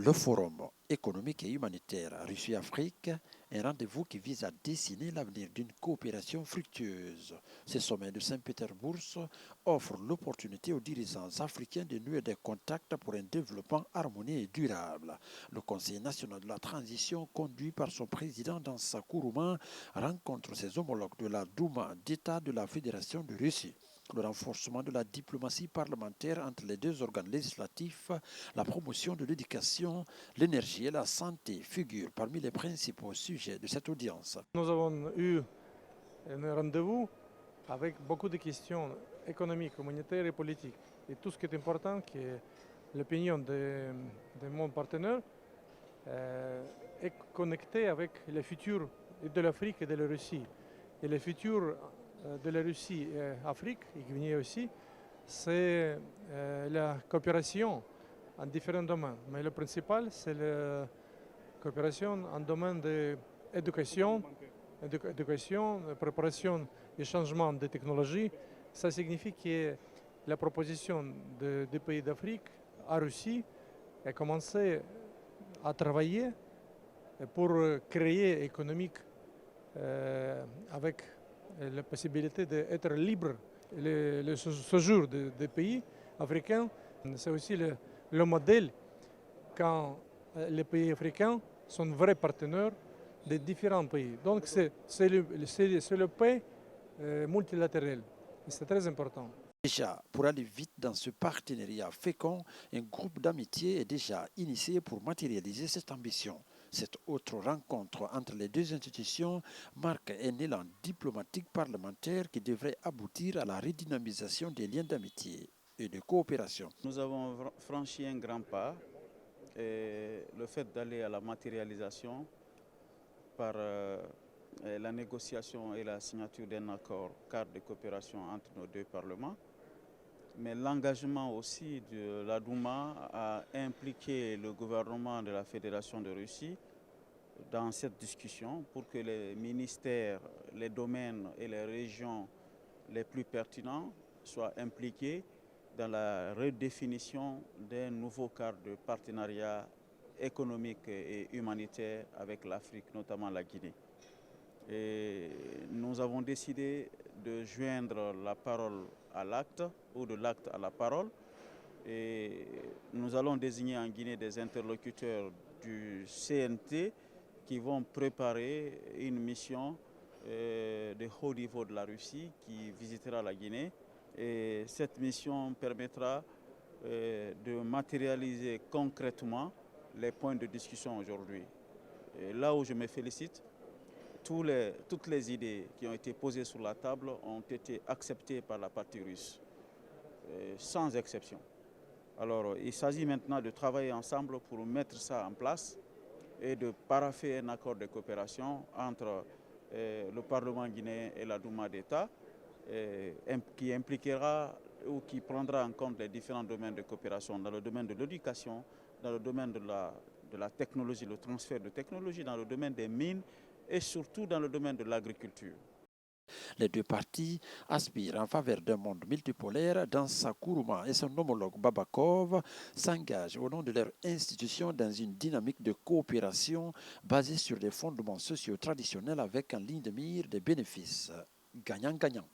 Le Forum économique et humanitaire Russie-Afrique est un rendez-vous qui vise à dessiner l'avenir d'une coopération fructueuse. Ce sommet de Saint-Pétersbourg offre l'opportunité aux dirigeants africains de nouer des contacts pour un développement harmonieux et durable. Le Conseil national de la transition, conduit par son président Dansa Kourouma, rencontre ses homologues de la Douma d'État de la Fédération de Russie. Le renforcement de la diplomatie parlementaire entre les deux organes législatifs, la promotion de l'éducation, l'énergie et la santé figurent parmi les principaux sujets de cette audience. Nous avons eu un rendez-vous avec beaucoup de questions économiques, humanitaires et politiques. Et tout ce qui est important, qui est l'opinion de mon partenaire, est connecté avec le futur de l'Afrique et de la Russie. Et le futur de la Russie et l'Afrique, et Guinée aussi, c'est la coopération en différents domaines. Mais le principal, c'est la coopération en domaine d'éducation, préparation et changement de technologies. Ça signifie que la proposition des pays d'Afrique à Russie a commencé à travailler pour créer économique avec la possibilité d'être libre. Le séjour des pays africains, c'est aussi le modèle quand les pays africains sont vrais partenaires des différents pays. Donc c'est le paix multilatéral. Et c'est très important. Déjà, pour aller vite dans ce partenariat fécond, un groupe d'amitié est déjà initié pour matérialiser cette ambition. Cette autre rencontre entre les deux institutions marque un élan diplomatique parlementaire qui devrait aboutir à la redynamisation des liens d'amitié et de coopération. Nous avons franchi un grand pas et le fait d'aller à la matérialisation par la négociation et la signature d'un accord cadre de coopération entre nos deux parlements, mais l'engagement aussi de la Douma a impliqué le gouvernement de la Fédération de Russie dans cette discussion pour que les ministères, les domaines et les régions les plus pertinents soient impliqués dans la redéfinition d'un nouveau cadre de partenariat économique et humanitaire avec l'Afrique, notamment la Guinée. Et nous avons décidé de joindre la parole à l'acte ou de l'acte à la parole. Et nous allons désigner en Guinée des interlocuteurs du CNT qui vont préparer une mission de haut niveau de la Russie qui visitera la Guinée. Et cette mission permettra de matérialiser concrètement les points de discussion aujourd'hui. Là où je me félicite, toutes les idées qui ont été posées sur la table ont été acceptées par la partie russe, sans exception. Alors, il s'agit maintenant de travailler ensemble pour mettre ça en place et de paraffer un accord de coopération entre le Parlement guinéen et la Douma d'État, qui impliquera ou qui prendra en compte les différents domaines de coopération dans le domaine de l'éducation, dans le domaine de la technologie, le transfert de technologie, dans le domaine des mines et surtout dans le domaine de l'agriculture. Les deux parties aspirent en faveur d'un monde multipolaire. Dansa Kourouma et son homologue Babakov s'engagent au nom de leur institution dans une dynamique de coopération basée sur des fondements sociaux traditionnels avec en ligne de mire des bénéfices gagnant-gagnant.